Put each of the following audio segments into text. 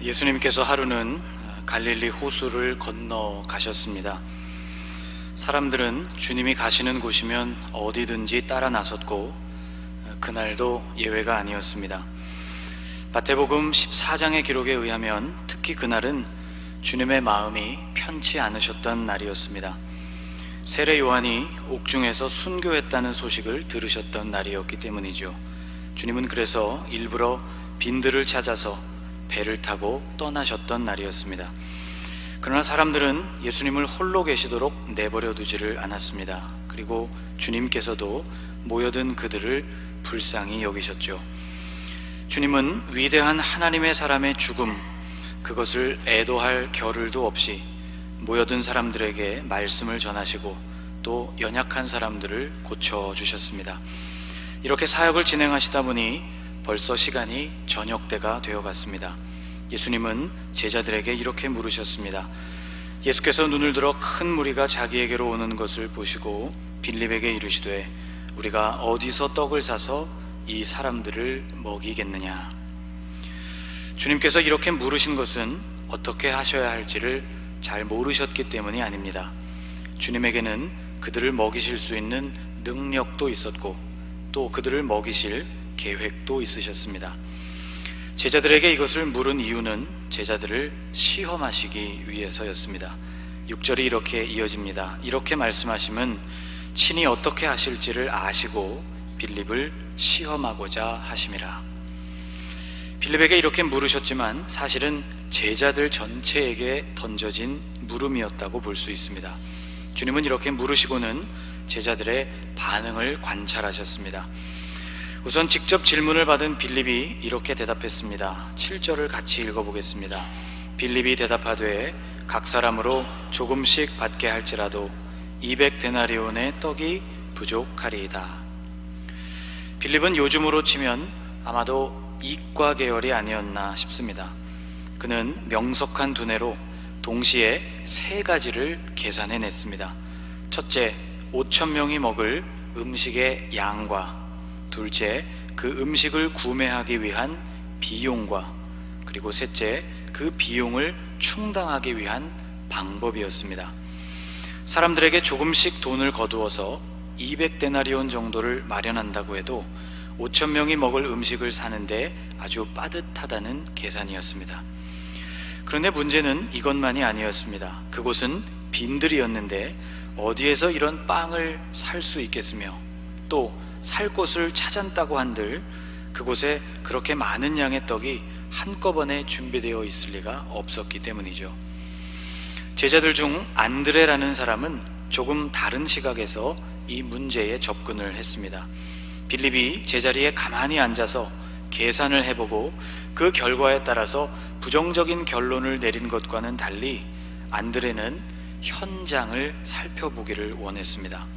예수님께서 하루는 갈릴리 호수를 건너 가셨습니다. 사람들은 주님이 가시는 곳이면 어디든지 따라 나섰고 그날도 예외가 아니었습니다. 마태복음 14장의 기록에 의하면 특히 그날은 주님의 마음이 편치 않으셨던 날이었습니다. 세례 요한이 옥중에서 순교했다는 소식을 들으셨던 날이었기 때문이죠. 주님은 그래서 일부러 빈들을 찾아서 배를 타고 떠나셨던 날이었습니다. 그러나 사람들은 예수님을 홀로 계시도록 내버려 두지를 않았습니다. 그리고 주님께서도 모여든 그들을 불쌍히 여기셨죠. 주님은 위대한 하나님의 사람의 죽음, 그것을 애도할 겨를도 없이 모여든 사람들에게 말씀을 전하시고 또 연약한 사람들을 고쳐주셨습니다. 이렇게 사역을 진행하시다 보니 벌써 시간이 저녁때가 되어갔습니다. 예수님은 제자들에게 이렇게 물으셨습니다. 예수께서 눈을 들어 큰 무리가 자기에게로 오는 것을 보시고 빌립에게 이르시되 우리가 어디서 떡을 사서 이 사람들을 먹이겠느냐. 주님께서 이렇게 물으신 것은 어떻게 하셔야 할지를 잘 모르셨기 때문이 아닙니다. 주님에게는 그들을 먹이실 수 있는 능력도 있었고 또 그들을 먹이실 계획도 있으셨습니다. 제자들에게 이것을 물은 이유는 제자들을 시험하시기 위해서였습니다. 6절이 이렇게 이어집니다. 이렇게 말씀하시면 친히 어떻게 하실지를 아시고 빌립을 시험하고자 하심이라. 빌립에게 이렇게 물으셨지만 사실은 제자들 전체에게 던져진 물음이었다고 볼 수 있습니다. 주님은 이렇게 물으시고는 제자들의 반응을 관찰하셨습니다. 우선 직접 질문을 받은 빌립이 이렇게 대답했습니다. 7절을 같이 읽어보겠습니다. 빌립이 대답하되 각 사람으로 조금씩 받게 할지라도 200데나리온의 떡이 부족하리이다. 빌립은 요즘으로 치면 아마도 이과 계열이 아니었나 싶습니다. 그는 명석한 두뇌로 동시에 세 가지를 계산해냈습니다. 첫째, 5,000명이 먹을 음식의 양과 둘째, 그 음식을 구매하기 위한 비용과 그리고 셋째, 그 비용을 충당하기 위한 방법이었습니다. 사람들에게 조금씩 돈을 거두어서 200데나리온 정도를 마련한다고 해도 5,000명이 먹을 음식을 사는데 아주 빠듯하다는 계산이었습니다. 그런데 문제는 이것만이 아니었습니다. 그곳은 빈들이었는데 어디에서 이런 빵을 살 수 있겠으며 또 살 곳을 찾았다고 한들 그곳에 그렇게 많은 양의 떡이 한꺼번에 준비되어 있을 리가 없었기 때문이죠. 제자들 중 안드레라는 사람은 조금 다른 시각에서 이 문제에 접근을 했습니다. 빌립이 제자리에 가만히 앉아서 계산을 해보고 그 결과에 따라서 부정적인 결론을 내린 것과는 달리 안드레는 현장을 살펴보기를 원했습니다.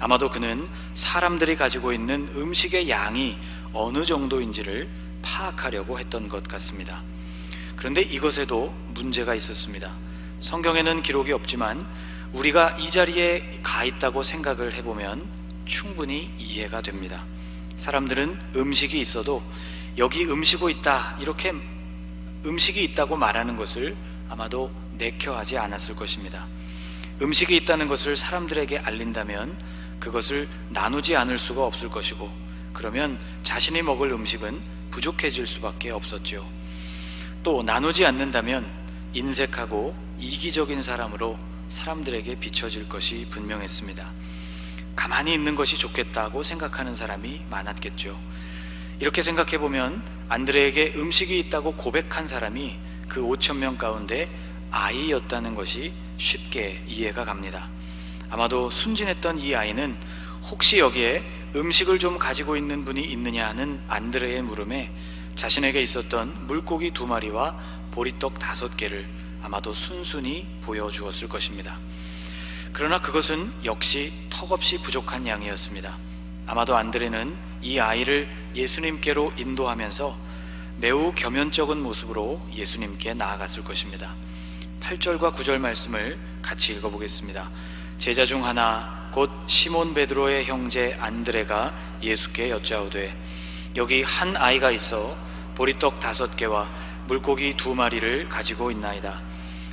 아마도 그는 사람들이 가지고 있는 음식의 양이 어느 정도인지를 파악하려고 했던 것 같습니다. 그런데 이것에도 문제가 있었습니다. 성경에는 기록이 없지만 우리가 이 자리에 가 있다고 생각을 해보면 충분히 이해가 됩니다. 사람들은 음식이 있어도 여기 음식이 있다, 이렇게 음식이 있다고 말하는 것을 아마도 내켜하지 않았을 것입니다. 음식이 있다는 것을 사람들에게 알린다면 그것을 나누지 않을 수가 없을 것이고 그러면 자신이 먹을 음식은 부족해질 수밖에 없었죠. 또 나누지 않는다면 인색하고 이기적인 사람으로 사람들에게 비춰질 것이 분명했습니다. 가만히 있는 것이 좋겠다고 생각하는 사람이 많았겠죠. 이렇게 생각해보면 안드레에게 음식이 있다고 고백한 사람이 그 5,000명 가운데 아이였다는 것이 쉽게 이해가 갑니다. 아마도 순진했던 이 아이는 혹시 여기에 음식을 좀 가지고 있는 분이 있느냐 하는 안드레의 물음에 자신에게 있었던 물고기 2마리와 보리떡 5개를 아마도 순순히 보여주었을 것입니다. 그러나 그것은 역시 턱없이 부족한 양이었습니다. 아마도 안드레는 이 아이를 예수님께로 인도하면서 매우 겸연쩍은 모습으로 예수님께 나아갔을 것입니다. 8절과 9절 말씀을 같이 읽어보겠습니다. 제자 중 하나 곧 시몬 베드로의 형제 안드레가 예수께 여짜오되 여기 한 아이가 있어 보리떡 5개와 물고기 2마리를 가지고 있나이다.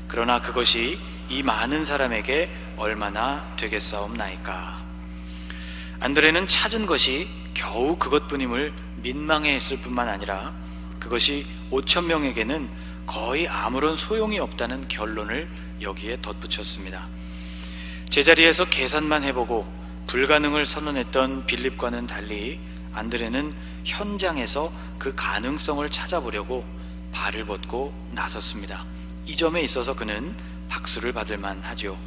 그러나 그것이 이 많은 사람에게 얼마나 되겠사옵나이까. 안드레는 찾은 것이 겨우 그것뿐임을 민망해했을 뿐만 아니라 그것이 5,000명에게는 거의 아무런 소용이 없다는 결론을 여기에 덧붙였습니다. 제자리에서 계산만 해보고 불가능을 선언했던 빌립과는 달리 안드레는 현장에서 그 가능성을 찾아보려고 발을 벗고 나섰습니다. 이 점에 있어서 그는 박수를 받을 만하죠.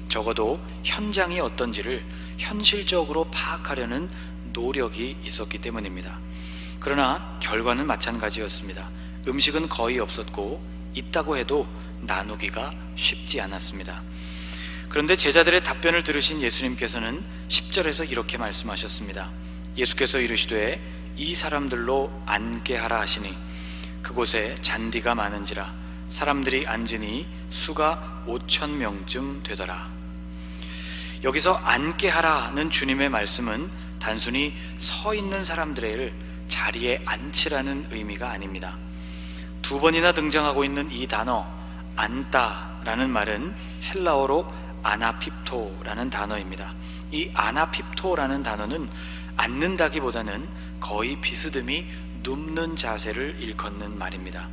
적어도 현장이 어떤지를 현실적으로 파악하려는 노력이 있었기 때문입니다. 그러나 결과는 마찬가지였습니다. 음식은 거의 없었고 있다고 해도 나누기가 쉽지 않았습니다. 그런데 제자들의 답변을 들으신 예수님께서는 10절에서 이렇게 말씀하셨습니다. 예수께서 이르시되 이 사람들로 앉게 하라 하시니 그곳에 잔디가 많은지라 사람들이 앉으니 수가 5,000명쯤 되더라. 여기서 앉게 하라는 주님의 말씀은 단순히 서 있는 사람들을 자리에 앉히라는 의미가 아닙니다. 2번이나 등장하고 있는 이 단어 앉다라는 말은 헬라어로 아나핍토라는 단어입니다. 이 아나핍토라는 단어는 앉는다기보다는 거의 비스듬히 눕는 자세를 일컫는 말입니다.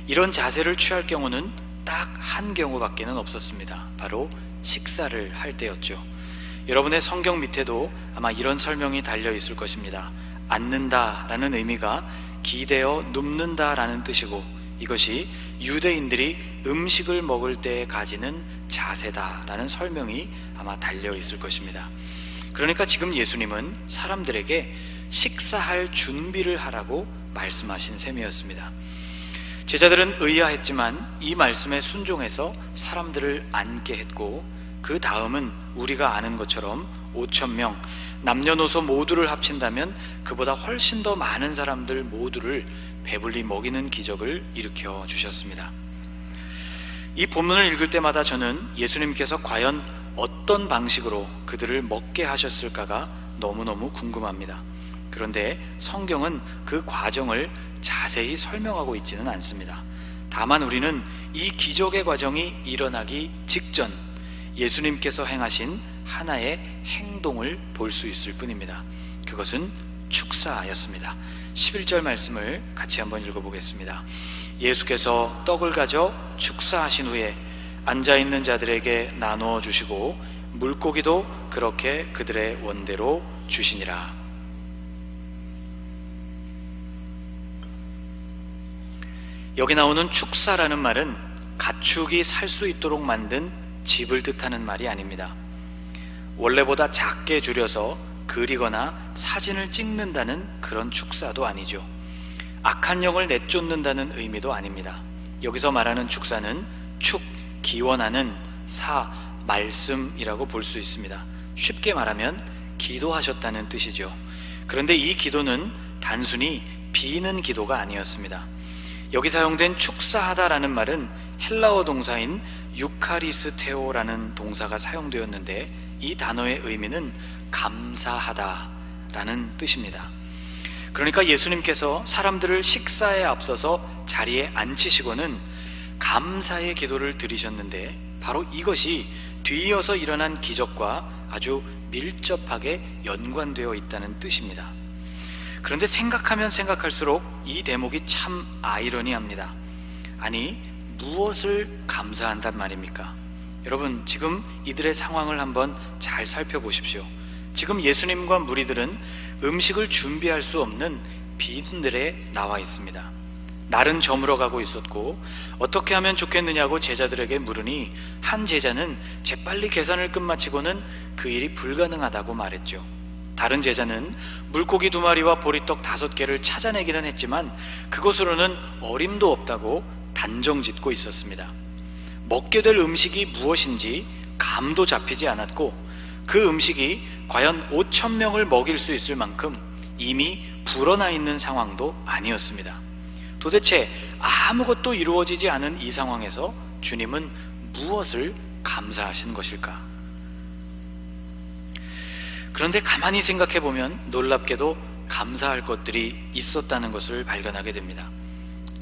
이런 자세를 취할 경우는 딱 한 경우밖에는 없었습니다. 바로 식사를 할 때였죠. 여러분의 성경 밑에도 아마 이런 설명이 달려 있을 것입니다. 앉는다라는 의미가 기대어 눕는다라는 뜻이고 이것이 유대인들이 음식을 먹을 때 가지는 자세다라는 설명이 아마 달려 있을 것입니다. 그러니까 지금 예수님은 사람들에게 식사할 준비를 하라고 말씀하신 셈이었습니다. 제자들은 의아했지만 이 말씀에 순종해서 사람들을 앉게 했고 그 다음은 우리가 아는 것처럼 5,000명, 남녀노소 모두를 합친다면 그보다 훨씬 더 많은 사람들 모두를 배불리 먹이는 기적을 일으켜 주셨습니다. 이 본문을 읽을 때마다 저는 예수님께서 과연 어떤 방식으로 그들을 먹게 하셨을까가 너무너무 궁금합니다. 그런데 성경은 그 과정을 자세히 설명하고 있지는 않습니다. 다만 우리는 이 기적의 과정이 일어나기 직전 예수님께서 행하신 하나의 행동을 볼 수 있을 뿐입니다. 그것은 축사였습니다. 11절 말씀을 같이 한번 읽어보겠습니다. 예수께서 떡을 가져 축사하신 후에 앉아있는 자들에게 나누어 주시고 물고기도 그렇게 그들의 원대로 주시니라. 여기 나오는 축사라는 말은 가축이 살 수 있도록 만든 집을 뜻하는 말이 아닙니다. 원래보다 작게 줄여서 그리거나 사진을 찍는다는 그런 축사도 아니죠. 악한 영을 내쫓는다는 의미도 아닙니다. 여기서 말하는 축사는 축, 기원하는, 사, 말씀이라고 볼 수 있습니다. 쉽게 말하면 기도하셨다는 뜻이죠. 그런데 이 기도는 단순히 비는 기도가 아니었습니다. 여기 사용된 축사하다라는 말은 헬라어 동사인 유카리스테오라는 동사가 사용되었는데 이 단어의 의미는 감사하다라는 뜻입니다. 그러니까 예수님께서 사람들을 식사에 앞서서 자리에 앉히시고는 감사의 기도를 드리셨는데 바로 이것이 뒤이어서 일어난 기적과 아주 밀접하게 연관되어 있다는 뜻입니다. 그런데 생각하면 생각할수록 이 대목이 참 아이러니합니다. 아니, 무엇을 감사한단 말입니까? 여러분, 지금 이들의 상황을 한번 잘 살펴보십시오. 지금 예수님과 무리들은 음식을 준비할 수 없는 빈들에 나와 있습니다. 날은 저물어 가고 있었고 어떻게 하면 좋겠느냐고 제자들에게 물으니 한 제자는 재빨리 계산을 끝마치고는 그 일이 불가능하다고 말했죠. 다른 제자는 물고기 2마리와 보리떡 5개를 찾아내기는 했지만 그것으로는 어림도 없다고 단정짓고 있었습니다. 먹게 될 음식이 무엇인지 감도 잡히지 않았고 그 음식이 과연 5,000명을 먹일 수 있을 만큼 이미 불어나 있는 상황도 아니었습니다. 도대체 아무것도 이루어지지 않은 이 상황에서 주님은 무엇을 감사하신 것일까? 그런데 가만히 생각해 보면 놀랍게도 감사할 것들이 있었다는 것을 발견하게 됩니다.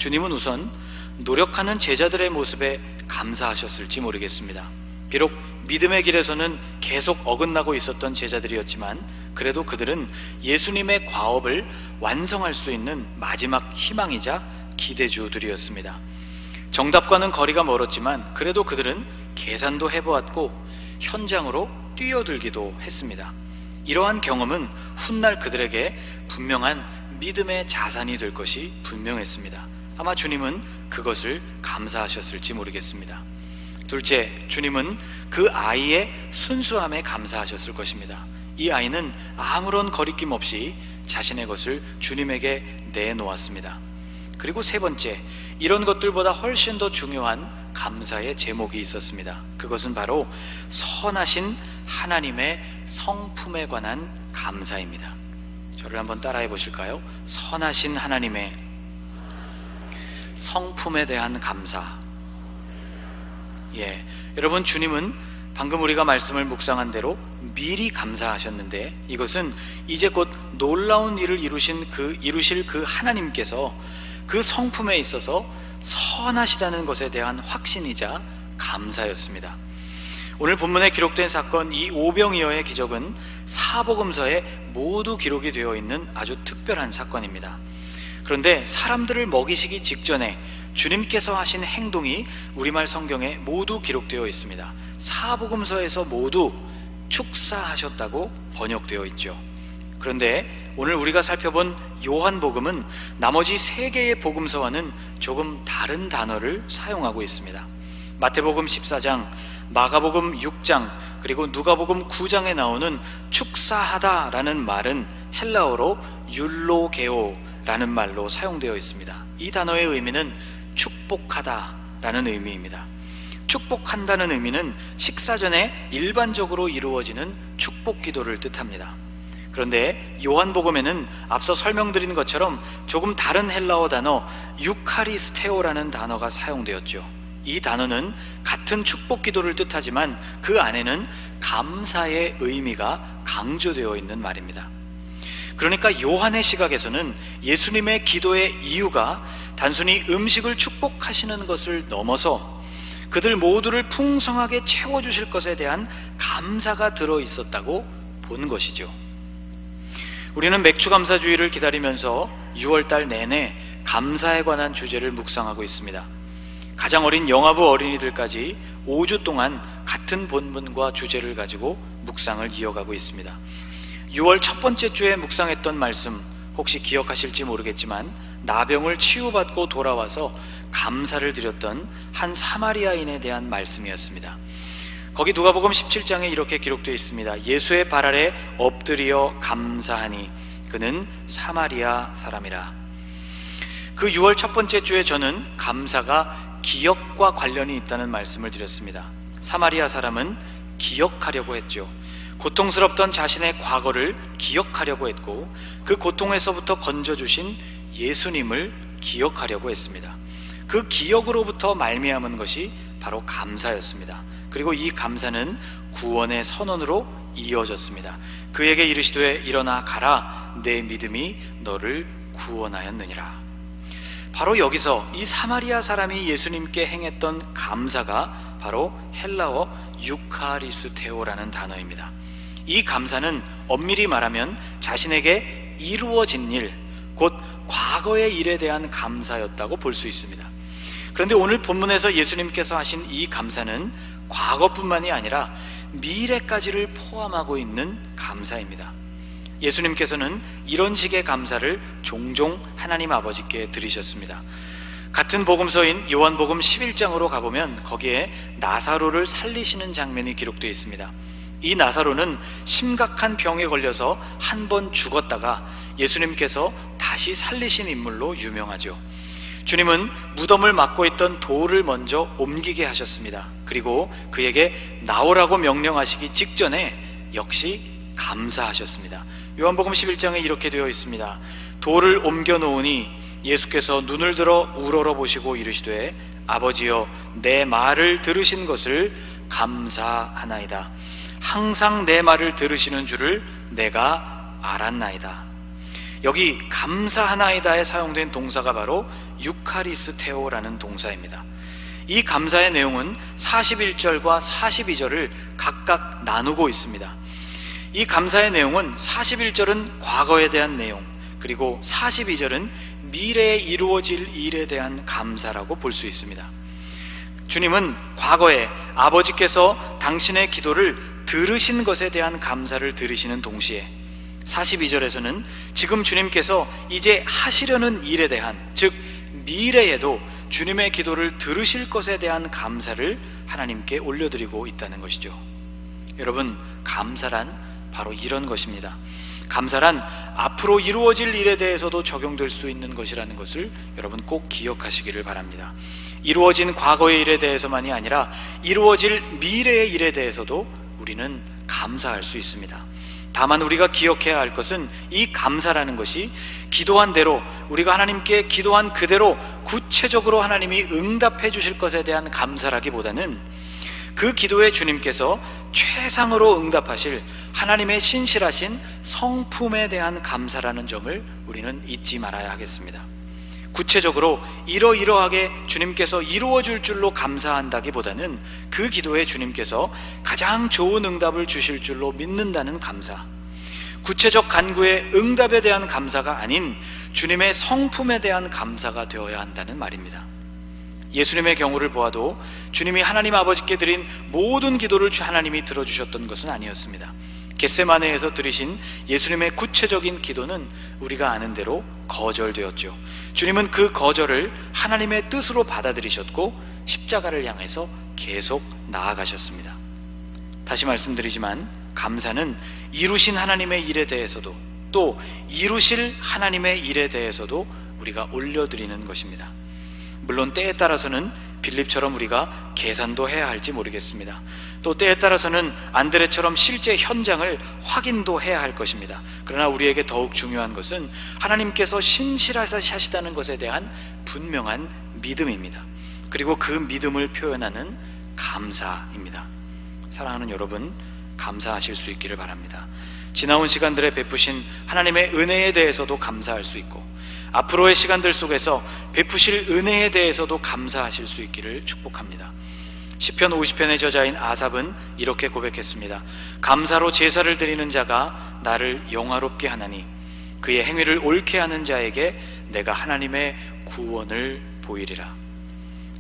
주님은 우선 노력하는 제자들의 모습에 감사하셨을지 모르겠습니다. 비록 믿음의 길에서는 계속 어긋나고 있었던 제자들이었지만 그래도 그들은 예수님의 과업을 완성할 수 있는 마지막 희망이자 기대주들이었습니다. 정답과는 거리가 멀었지만 그래도 그들은 계산도 해보았고 현장으로 뛰어들기도 했습니다. 이러한 경험은 훗날 그들에게 분명한 믿음의 자산이 될 것이 분명했습니다. 아마 주님은 그것을 감사하셨을지 모르겠습니다. 둘째, 주님은 그 아이의 순수함에 감사하셨을 것입니다. 이 아이는 아무런 거리낌 없이 자신의 것을 주님에게 내놓았습니다. 그리고 세 번째, 이런 것들보다 훨씬 더 중요한 감사의 제목이 있었습니다. 그것은 바로 선하신 하나님의 성품에 관한 감사입니다. 저를 한번 따라해 보실까요? 선하신 하나님의 성품에 대한 감사. 여러분, 주님은 방금 우리가 말씀을 묵상한 대로 미리 감사하셨는데 이것은 이제 곧 놀라운 일을 이루실 그 하나님께서 그 성품에 있어서 선하시다는 것에 대한 확신이자 감사였습니다. 오늘 본문에 기록된 사건, 이 오병이어의 기적은 사복음서에 모두 기록이 되어 있는 아주 특별한 사건입니다. 그런데 사람들을 먹이시기 직전에 주님께서 하신 행동이 우리말 성경에 모두 기록되어 있습니다. 사복음서에서 모두 축사하셨다고 번역되어 있죠. 그런데 오늘 우리가 살펴본 요한복음은 나머지 세 개의 복음서와는 조금 다른 단어를 사용하고 있습니다. 마태복음 14장, 마가복음 6장, 그리고 누가복음 9장에 나오는 축사하다라는 말은 헬라어로 율로게오라는 말로 사용되어 있습니다. 이 단어의 의미는 축복하다라는 의미입니다. 축복한다는 의미는 식사 전에 일반적으로 이루어지는 축복 기도를 뜻합니다. 그런데 요한복음에는 앞서 설명드린 것처럼 조금 다른 헬라어 단어 유카리스테오라는 단어가 사용되었죠. 이 단어는 같은 축복 기도를 뜻하지만 그 안에는 감사의 의미가 강조되어 있는 말입니다. 그러니까 요한의 시각에서는 예수님의 기도의 이유가 단순히 음식을 축복하시는 것을 넘어서 그들 모두를 풍성하게 채워주실 것에 대한 감사가 들어있었다고 본 것이죠. 우리는 맥주감사주의를 기다리면서 6월달 내내 감사에 관한 주제를 묵상하고 있습니다. 가장 어린 영아부 어린이들까지 5주 동안 같은 본문과 주제를 가지고 묵상을 이어가고 있습니다. 6월 첫 번째 주에 묵상했던 말씀 혹시 기억하실지 모르겠지만 나병을 치유받고 돌아와서 감사를 드렸던 한 사마리아인에 대한 말씀이었습니다. 거기 누가복음 17장에 이렇게 기록되어 있습니다. 예수의 발 아래 엎드려 감사하니 그는 사마리아 사람이라. 그 6월 첫 번째 주에 저는 감사가 기억과 관련이 있다는 말씀을 드렸습니다. 사마리아 사람은 기억하려고 했죠. 고통스럽던 자신의 과거를 기억하려고 했고 그 고통에서부터 건져주신 예수님을 기억하려고 했습니다. 그 기억으로부터 말미암은 것이 바로 감사였습니다. 그리고 이 감사는 구원의 선언으로 이어졌습니다. 그에게 이르시되 일어나 가라, 내 믿음이 너를 구원하였느니라. 바로 여기서 이 사마리아 사람이 예수님께 행했던 감사가 바로 헬라어 유카리스테오라는 단어입니다. 이 감사는 엄밀히 말하면 자신에게 이루어진 일, 곧 과거의 일에 대한 감사였다고 볼 수 있습니다. 그런데 오늘 본문에서 예수님께서 하신 이 감사는 과거뿐만이 아니라 미래까지를 포함하고 있는 감사입니다. 예수님께서는 이런 식의 감사를 종종 하나님 아버지께 드리셨습니다. 같은 복음서인 요한복음 11장으로 가보면 거기에 나사로를 살리시는 장면이 기록되어 있습니다. 이 나사로는 심각한 병에 걸려서 한 번 죽었다가 예수님께서 다시 살리신 인물로 유명하죠. 주님은 무덤을 막고 있던 돌을 먼저 옮기게 하셨습니다. 그리고 그에게 나오라고 명령하시기 직전에 역시 감사하셨습니다. 요한복음 11장에 이렇게 되어 있습니다. 돌을 옮겨 놓으니 예수께서 눈을 들어 우러러 보시고 이르시되 아버지여 내 말을 들으신 것을 감사하나이다. 항상 내 말을 들으시는 줄을 내가 알았나이다. 여기 감사하나이다에 사용된 동사가 바로 유카리스테오라는 동사입니다. 이 감사의 내용은 41절과 42절을 각각 나누고 있습니다. 이 감사의 내용은 41절은 과거에 대한 내용, 그리고 42절은 미래에 이루어질 일에 대한 감사라고 볼 수 있습니다. 주님은 과거에 아버지께서 당신의 기도를 들으신 것에 대한 감사를 들으시는 동시에 42절에서는 지금 주님께서 이제 하시려는 일에 대한, 즉 미래에도 주님의 기도를 들으실 것에 대한 감사를 하나님께 올려드리고 있다는 것이죠. 여러분, 감사란 바로 이런 것입니다. 감사란 앞으로 이루어질 일에 대해서도 적용될 수 있는 것이라는 것을 여러분 꼭 기억하시기를 바랍니다. 이루어진 과거의 일에 대해서만이 아니라 이루어질 미래의 일에 대해서도 우리는 감사할 수 있습니다. 다만 우리가 기억해야 할 것은 이 감사라는 것이 기도한 대로, 우리가 하나님께 기도한 그대로 구체적으로 하나님이 응답해 주실 것에 대한 감사라기보다는 그 기도에 주님께서 최상으로 응답하실 하나님의 신실하신 성품에 대한 감사라는 점을 우리는 잊지 말아야 하겠습니다. 구체적으로 이러이러하게 주님께서 이루어줄 줄로 감사한다기보다는 그 기도에 주님께서 가장 좋은 응답을 주실 줄로 믿는다는 감사, 구체적 간구의 응답에 대한 감사가 아닌 주님의 성품에 대한 감사가 되어야 한다는 말입니다. 예수님의 경우를 보아도 주님이 하나님 아버지께 드린 모든 기도를 하나님이 들어주셨던 것은 아니었습니다. 겟세마네에서 드리신 예수님의 구체적인 기도는 우리가 아는 대로 거절되었죠. 주님은 그 거절을 하나님의 뜻으로 받아들이셨고 십자가를 향해서 계속 나아가셨습니다. 다시 말씀드리지만 감사는 이루신 하나님의 일에 대해서도 또 이루실 하나님의 일에 대해서도 우리가 올려드리는 것입니다. 물론 때에 따라서는 빌립처럼 우리가 계산도 해야 할지 모르겠습니다. 또 때에 따라서는 안드레처럼 실제 현장을 확인도 해야 할 것입니다. 그러나 우리에게 더욱 중요한 것은 하나님께서 신실하시다는 것에 대한 분명한 믿음입니다. 그리고 그 믿음을 표현하는 감사입니다. 사랑하는 여러분, 감사하실 수 있기를 바랍니다. 지나온 시간들에 베푸신 하나님의 은혜에 대해서도 감사할 수 있고 앞으로의 시간들 속에서 베푸실 은혜에 대해서도 감사하실 수 있기를 축복합니다. 시편 50편의 저자인 아삽은 이렇게 고백했습니다. 감사로 제사를 드리는 자가 나를 영화롭게 하나니 그의 행위를 옳게 하는 자에게 내가 하나님의 구원을 보이리라.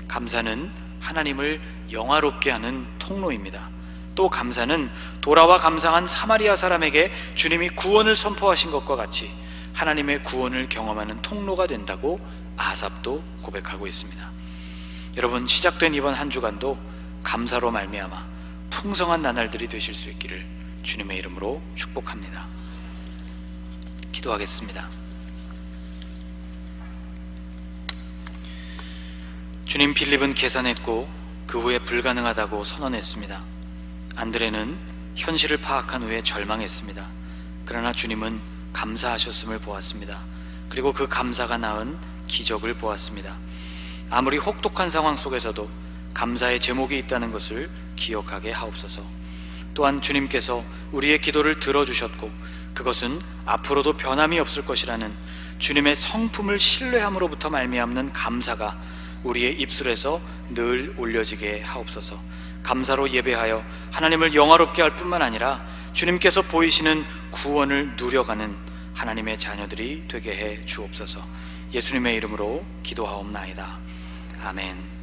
감사는 하나님을 영화롭게 하는 통로입니다. 또 감사는 돌아와 감상한 사마리아 사람에게 주님이 구원을 선포하신 것과 같이 하나님의 구원을 경험하는 통로가 된다고 아삽도 고백하고 있습니다. 여러분, 시작된 이번 한 주간도 감사로 말미암아 풍성한 나날들이 되실 수 있기를 주님의 이름으로 축복합니다. 기도하겠습니다. 주님, 빌립은 계산했고 그 후에 불가능하다고 선언했습니다. 안드레는 현실을 파악한 후에 절망했습니다. 그러나 주님은 감사하셨음을 보았습니다. 그리고 그 감사가 낳은 기적을 보았습니다. 아무리 혹독한 상황 속에서도 감사의 제목이 있다는 것을 기억하게 하옵소서. 또한 주님께서 우리의 기도를 들어주셨고 그것은 앞으로도 변함이 없을 것이라는 주님의 성품을 신뢰함으로부터 말미암는 감사가 우리의 입술에서 늘 올려지게 하옵소서. 감사로 예배하여 하나님을 영화롭게 할 뿐만 아니라 주님께서 보이시는 구원을 누려가는 하나님의 자녀들이 되게 해 주옵소서. 예수님의 이름으로 기도하옵나이다. 아멘.